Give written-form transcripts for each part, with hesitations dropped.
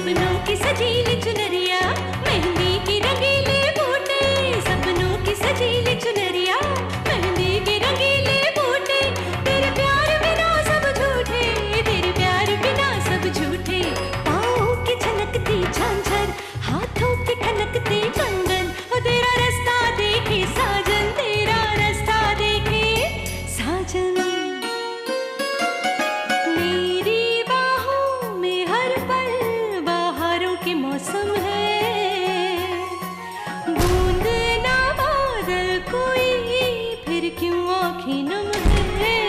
सपनों की सजीली चुनरिया, मेहंदी की रंगीले बूटे, सपनों की सजीली चुनरिया, मेहंदी के रंगीले बूटे, तेरे प्यार बिना सब झूठे, तेरे प्यार बिना सब झूठे, पाँव की छलकती झांझर, हाथों की खनकती कंगन, और तेरा रास्ता देखे साजन, तेरा रास्ता देखे साजन। मेरी बाहों में हर पल बहारों के मौसम है, बूंद ना बादल कोई, फिर क्यों आँखें नम है,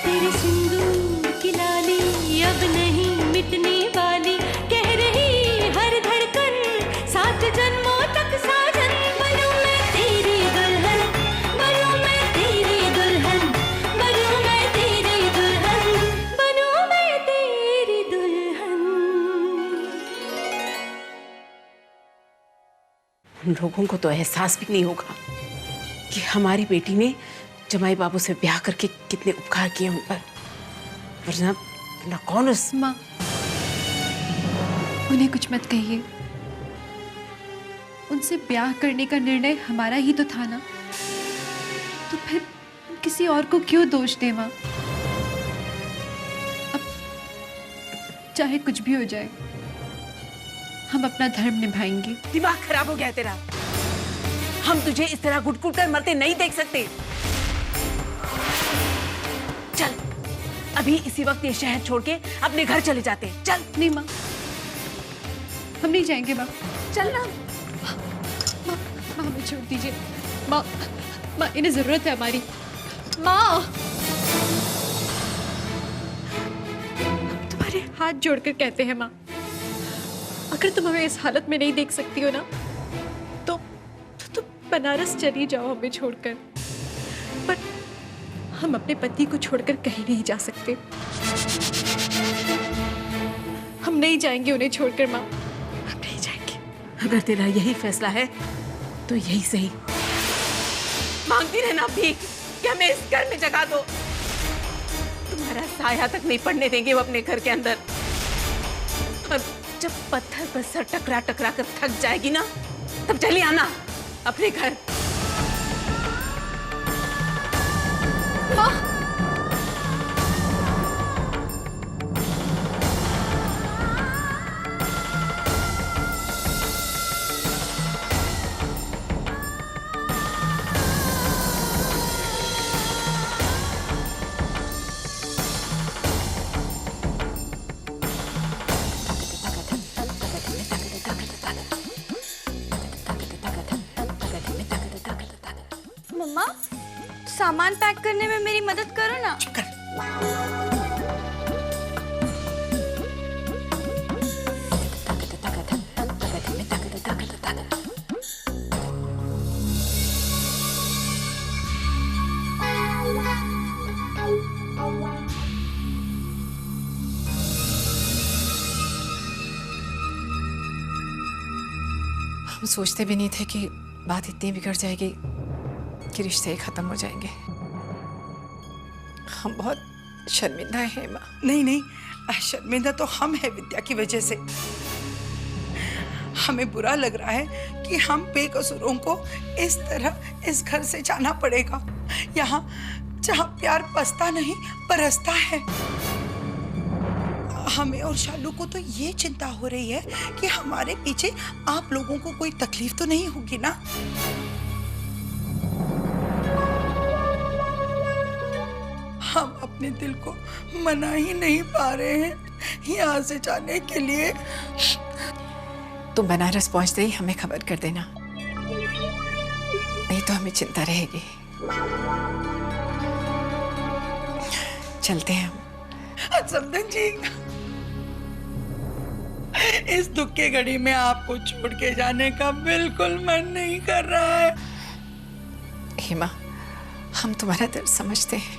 तेरे सिंदूर की लाली अब नहीं मिटने वाली, कह रही हर धड़कन सात जन्मों तक साजन। बनूं मैं तेरी दुल्हन, बनूं मैं तेरी दुल्हन, बनूं मैं तेरी दुल्हन, बनूं मैं तेरी दुल्हन। उन लोगों को तो एहसास भी नहीं होगा कि हमारी बेटी ने जमाई बाबू से ब्याह करके कितने उपकार किए उन पर, वरना कौन उस माँ, उन्हें कुछ मत कहिए। उनसे ब्याह करने का निर्णय हमारा ही तो था ना, तो फिर हम किसी और को क्यों दोष दें माँ? अब चाहे कुछ भी हो जाए, हम अपना धर्म निभाएंगे। दिमाग खराब हो गया है तेरा। हम तुझे इस तरह घुट-घुट कर मरते नहीं देख सकते। चल, अभी इसी वक्त ये शहर छोड़ के अपने घर चले जाते हैं। चल। नहीं माँ, हम नहीं जाएंगे माँ। चल ना। माँ, माँ हमें छोड़ दीजिए। माँ, माँ इन्हें जरूरत है हमारी। माँ, तुम्हारे हाथ जोड़कर कहते हैं माँ, अगर तुम हमें इस हालत में नहीं देख सकती हो ना, तो तुम बनारस चली जाओ हमें छोड़कर, पर हम अपने पति को छोड़कर कहीं नहीं जा सकते। हम नहीं जाएंगे उन्हें छोड़कर माँ, हम नहीं जाएंगे। अगर तेरा यही फैसला है तो यही सही। मांगती रहना भीख कि हमें इस घर में जगह दो। तुम्हारा साया तक नहीं पड़ने देंगे वो अपने घर के अंदर। और जब पत्थर पर सर टकरा टकरा कर थक जाएगी ना, तब चली आना अपने घर। माँ, मम्मा, सामान पैक करने में मेरी मदद करो ना। चुप कर। हम सोचते भी नहीं थे कि बात इतनी बिगड़ जाएगी कि रिश्ते ही खत्म हो जाएंगे। हम बहुत शर्मिंदा हैं माँ। नहीं नहीं, शर्मिंदा तो हम हैं विद्या की वजह से। हमें बुरा लग रहा है कि हम बेकसूरों को इस तरह इस घर से जाना पड़ेगा, यहाँ जहाँ प्यार बसता नहीं बरसता है। हमें और शालू को तो ये चिंता हो रही है कि हमारे पीछे आप लोगों को कोई तकलीफ तो नहीं होगी ना। हम अपने दिल को मना ही नहीं पा रहे हैं यहाँ से जाने के लिए। तुम बनारस पहुंचते ही हमें खबर कर देना, नहीं तो हमें चिंता रहेगी। चलते हैं हम। समधन जी, इस दुख के घड़ी में आपको छोड़ के जाने का बिल्कुल मन नहीं कर रहा है। हेमा, हम तुम्हारा दर्द समझते हैं,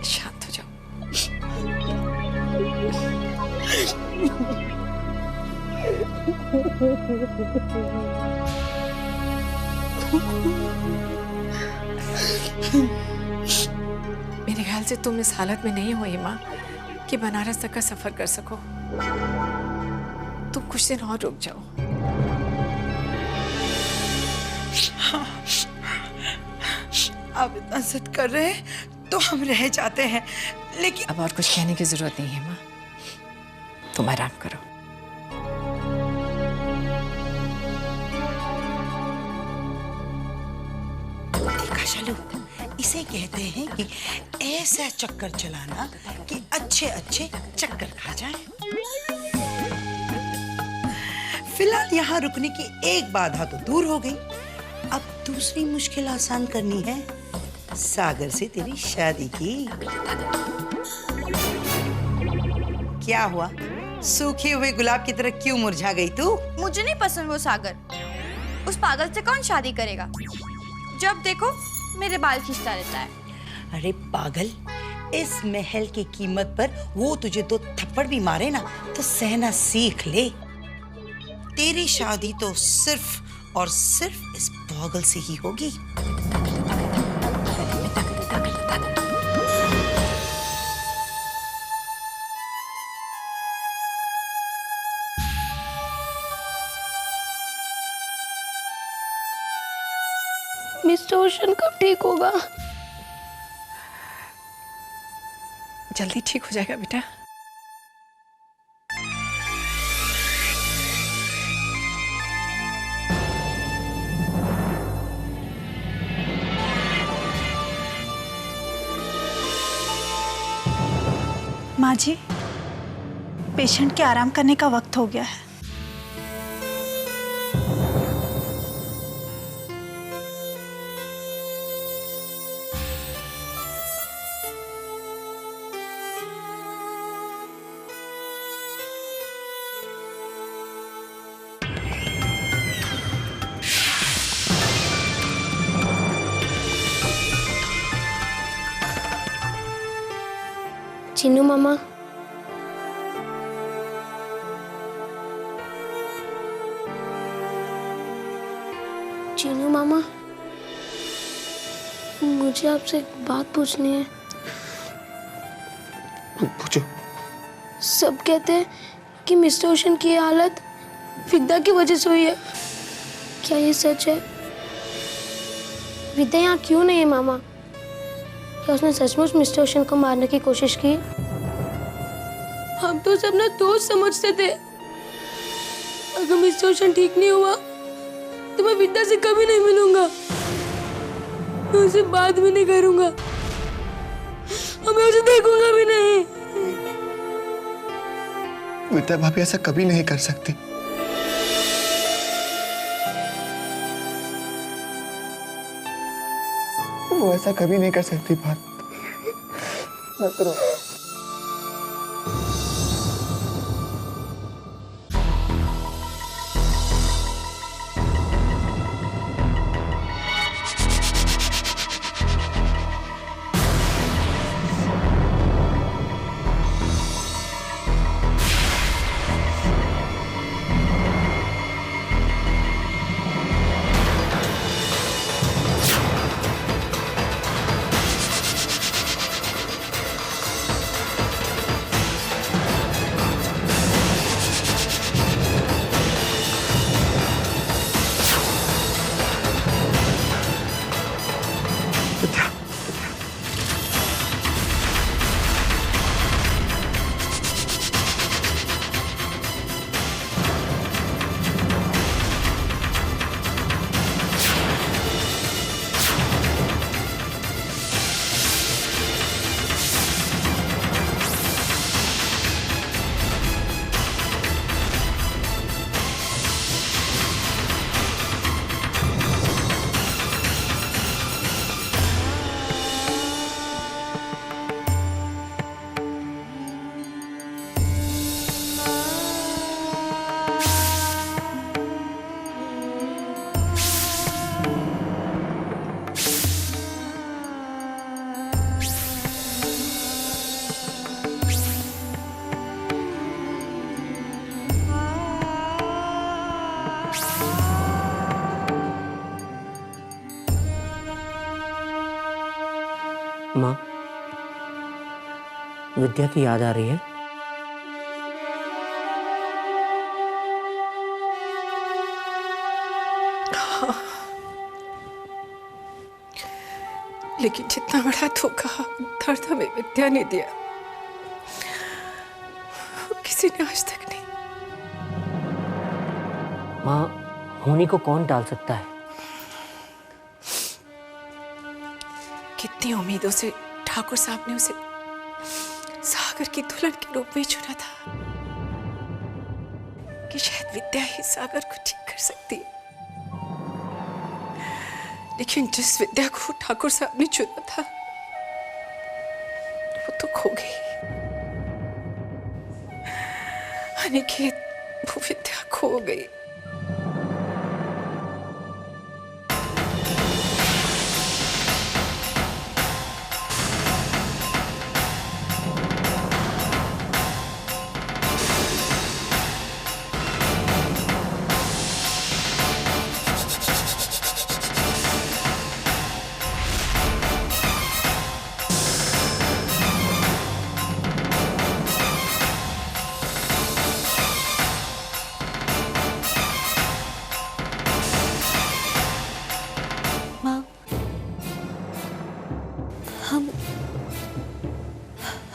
शांत हो जाओ। मेरे ख्याल से तुम इस हालत में नहीं हो हेमा कि बनारस तक का सफर कर सको। तुम कुछ दिन और रुक जाओ। आप इतना जिद कर रहे हैं तो हम रह जाते हैं, लेकिन अब और कुछ कहने की जरूरत नहीं है माँ, तुम आराम करो। देखा शालू, इसे कहते हैं कि ऐसा चक्कर चलाना कि अच्छे अच्छे चक्कर खा जाए। फिलहाल यहाँ रुकने की एक बाधा तो दूर हो गई, अब दूसरी मुश्किल आसान करनी है, सागर से तेरी शादी की। क्या हुआ, सूखे हुए गुलाब की तरह क्यों मुरझा गई तू? मुझे नहीं पसंद वो सागर। उस पागल से कौन शादी करेगा? जब देखो मेरे बाल खींचता रहता है। अरे पागल, इस महल की कीमत पर वो तुझे 2 थप्पड़ भी मारे ना तो सहना सीख ले। तेरी शादी तो सिर्फ और सिर्फ इस पागल से ही होगी। मिस्टर ओशन कब ठीक होगा? जल्दी ठीक हो जाएगा बेटा। माँ जी, पेशेंट के आराम करने का वक्त हो गया है। चिन्नू मामा, चिन्नू मामा, मुझे आपसे एक बात पूछनी है। पूछो। सब कहते हैं कि मिस्टर ओशन की ये हालत विद्या की वजह से हुई है, क्या ये सच है? विद्या यहाँ क्यों नहीं है मामा? क्या उसने सचमुच मिस्टर ओशन को मारने की कोशिश की? हम तो सब ना दोस्त समझते थे। अगर मिस्टर ओशन ठीक नहीं हुआ तो मैं विद्या से कभी नहीं मिलूंगा, मैं उसे बात भी नहीं करूंगा और मैं उसे देखूंगा भी नहीं। विद्या भाभी ऐसा कभी नहीं कर सकती। वो ऐसा कभी नहीं कर सकती। बात मत करो। माँ, विद्या की याद आ रही है? लेकिन जितना बड़ा धोखा दर्द हमें विद्या ने दिया किसी ने आज तक नहीं। माँ, होनी को कौन टाल सकता है? कितनी उम्मीदों से ठाकुर साहब ने उसे सागर की दुल्हन के रूप में चुना था कि शायद विद्या ही सागर को ठीक कर सकती है, लेकिन जिस विद्या को ठाकुर साहब ने चुना था वो तो खो गई। अनिकेत, वो विद्या खो गई।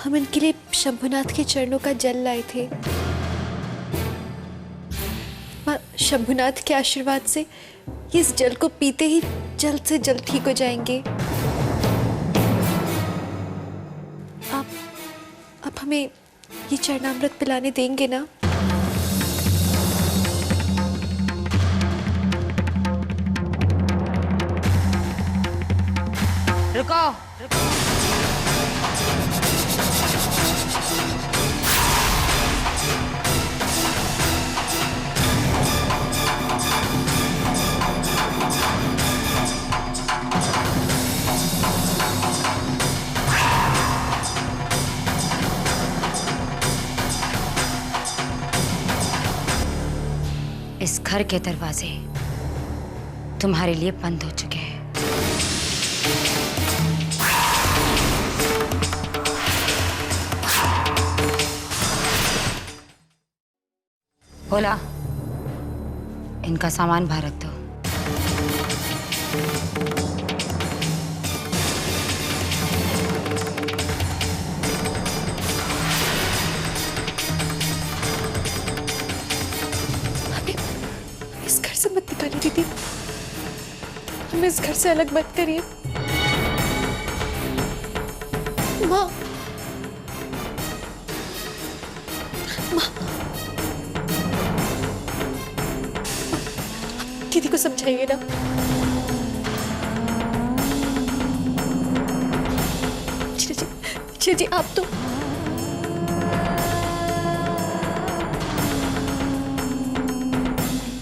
हम इनके लिए शंभुनाथ के चरणों का जल लाए थे। माँ, शंभुनाथ के आशीर्वाद से इस जल को पीते ही जल्द से जल्द ठीक हो जाएंगे। आप हमें ये चरणामृत पिलाने देंगे ना? रुको, इस घर के दरवाजे तुम्हारे लिए बंद हो चुके हैं। बोला, इनका सामान बाहर रख दो। इस घर से मत निकालिए दीदी, हमें इस घर से अलग मत करिए। माँ, दीदी को समझाइए ना। जी आप तो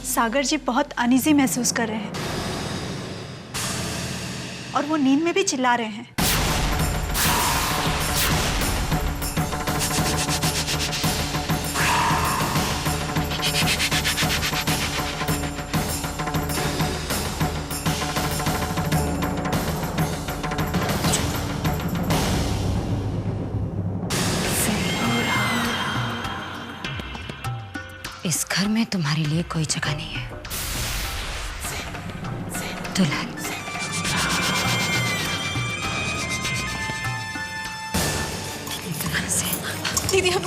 सागर जी बहुत अनईजी महसूस कर रहे हैं और वो नींद में भी चिल्ला रहे हैं। इस घर में तुम्हारे लिए कोई जगह नहीं है, दुल्हन। दीदी हम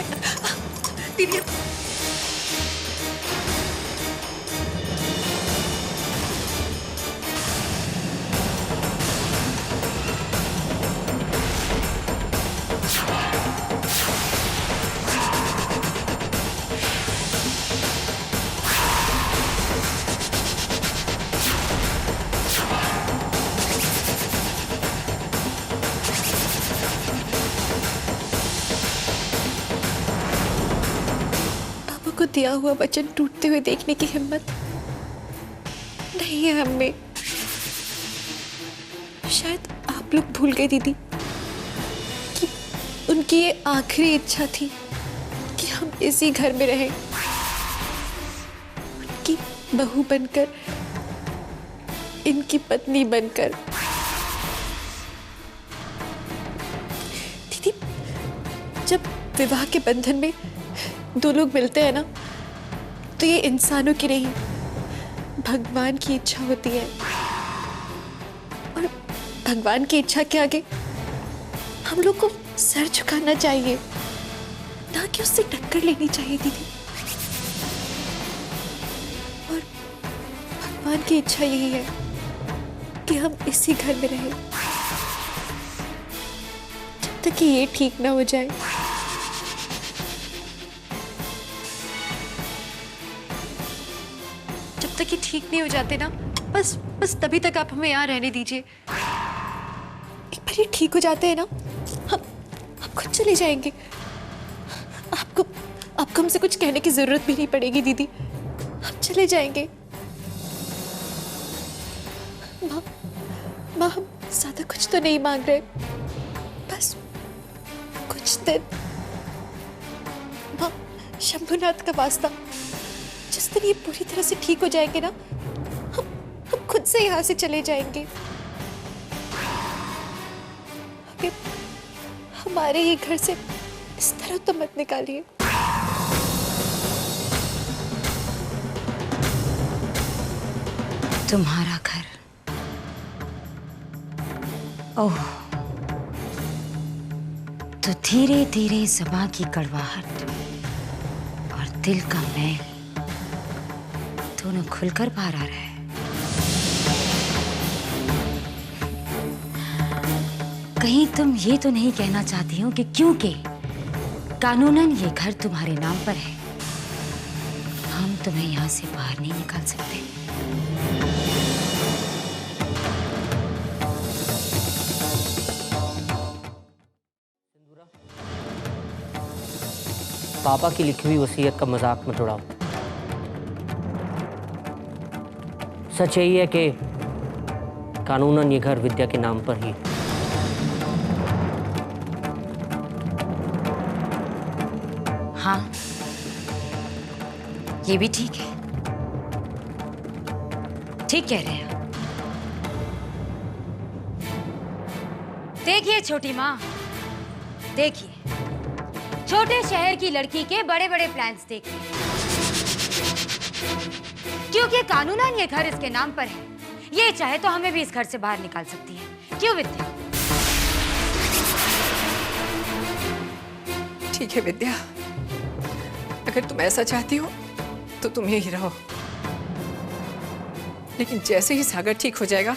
दीदी को दिया हुआ वचन टूटते हुए देखने की हिम्मत नहीं है हमें। शायद आप लोग भूल गए दीदी कि उनकी ये आखिरी इच्छा थी कि हम इसी घर में रहें, उनकी बहू बनकर, इनकी पत्नी बनकर। दीदी, जब विवाह के बंधन में दो लोग मिलते हैं ना, तो ये इंसानों की नहीं, भगवान की इच्छा होती है। और भगवान की इच्छा के आगे हम लोग को सर झुकाना चाहिए, ना कि उससे टक्कर लेनी चाहिए दीदी। और भगवान की इच्छा यही है कि हम इसी घर में रहें जब तक कि ये ठीक ना हो जाए। जब तक ये ठीक नहीं हो जाते ना, बस तभी तक आप हमें यहाँ रहने दीजिए। एक बार ये ठीक हो जाते हैं ना, हम खुद चले जाएंगे। आपको हमसे कुछ कहने की जरूरत भी नहीं पड़ेगी दीदी, हम चले जाएंगे। माँ हम ज्यादा कुछ तो नहीं मांग रहे, बस कुछ दिन। माँ, शंभुनाथ का वास्ता, जिस दिन ये पूरी तरह से ठीक हो जाएंगे ना, हम खुद से यहाँ से चले जाएंगे। हमारे ये घर से इस तरह तो मत निकालिए। तुम्हारा घर, ओह, तो धीरे धीरे ज़बां की कड़वाहट और दिल का मैल दोनों खुलकर बाहर आ रहा है। कहीं तुम ये तो नहीं कहना चाहती हो कि क्योंकि कानूनन ये घर तुम्हारे नाम पर है, हम तुम्हें यहाँ से बाहर नहीं निकाल सकते? पापा की लिखी हुई वसीयत का मजाक मत उड़ाओ। सच यही है कि कानूनन ये घर विद्या के नाम पर ही। हाँ, ये भी ठीक है, ठीक कह रहे हैं। देखिए छोटी माँ, देखिए, छोटे शहर की लड़की के बड़े बड़े प्लान्स देखिए। क्योंकि कानूनन ये घर इसके नाम पर है, ये चाहे तो हमें भी इस घर से बाहर निकाल सकती है। क्यों विद्या? ठीक है विद्या, अगर तुम ऐसा चाहती हो तो तुम यही रहो, लेकिन जैसे ही सागर ठीक हो जाएगा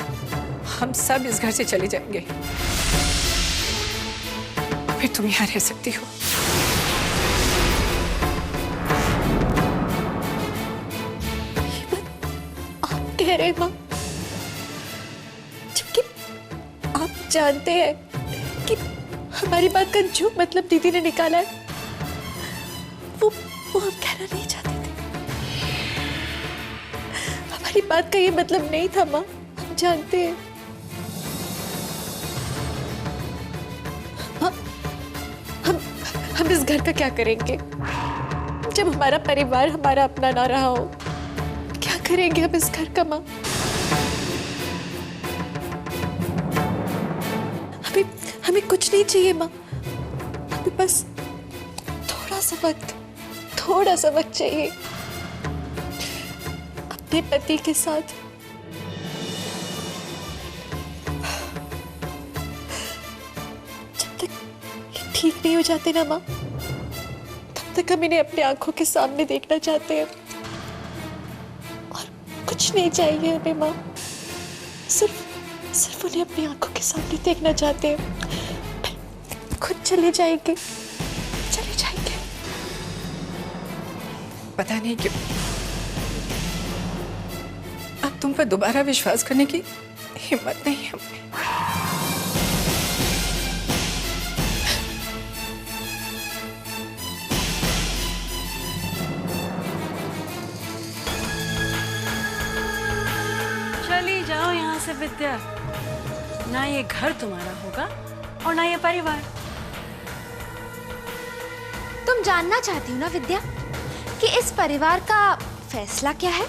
हम सब इस घर से चले जाएंगे, फिर तुम यहाँ रह सकती हो। आप कह रहे माँ, जबकि आप जानते हैं कि हमारी बात का जो मतलब दीदी ने निकाला है वो हम कहना नहीं चाहते थे। हमारी बात का ये मतलब नहीं था माँ, हम जानते हैं। हम इस घर का क्या करेंगे जब हमारा परिवार हमारा अपना ना रहा हो? क्या करेंगे हम इस घर का माँ? हमें कुछ नहीं चाहिए माँ, हमें बस थोड़ा सा वक्त चाहिए अपने पति के साथ। जब तक ये ठीक नहीं हो जाते ना माँ, तब तक हम इन्हें अपनी आंखों के सामने देखना चाहते हैं, और कुछ नहीं चाहिए हमें माँ, सिर्फ उन्हें अपनी आंखों के सामने देखना चाहते हैं। खुद चले जाएंगे। पता नहीं क्यों अब तुम पर दोबारा विश्वास करने की हिम्मत नहीं है हमें। चली जाओ यहाँ से विद्या, ना ये घर तुम्हारा होगा और ना ये परिवार। तुम जानना चाहती हो ना विद्या कि इस परिवार का फैसला क्या है?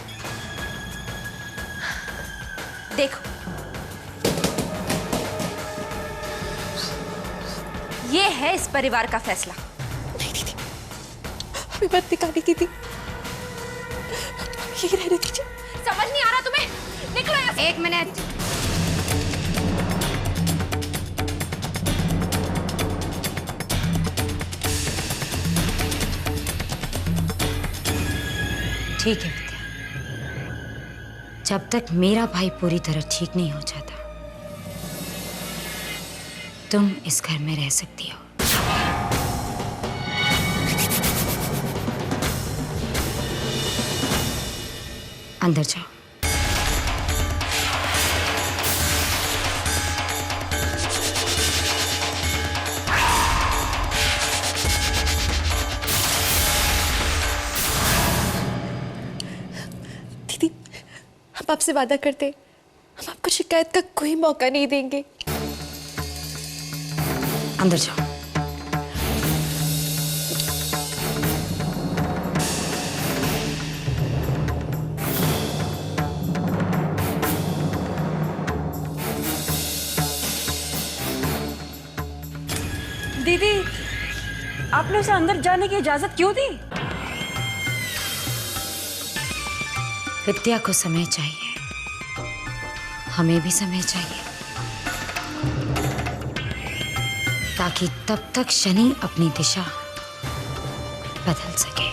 देखो, ये है इस परिवार का फैसला। नहीं दीदी, हमें मत निकाली दीदी, यही रहने दीजिए। समझ नहीं आ रहा तुम्हें? निकलो यहाँ से। एक मिनट। ठीक है विद्या, जब तक मेरा भाई पूरी तरह ठीक नहीं हो जाता तुम इस घर में रह सकती हो। अंदर जाओ। दीदी, हम आपसे वादा करते हम आपको शिकायत का कोई मौका नहीं देंगे। अंदर जाओ। दीदी, आपने उसे अंदर जाने की इजाजत क्यों दी? विद्या को समय चाहिए, हमें भी समय चाहिए, ताकि तब तक शनि अपनी दिशा बदल सके।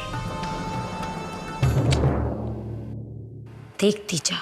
देखती जा।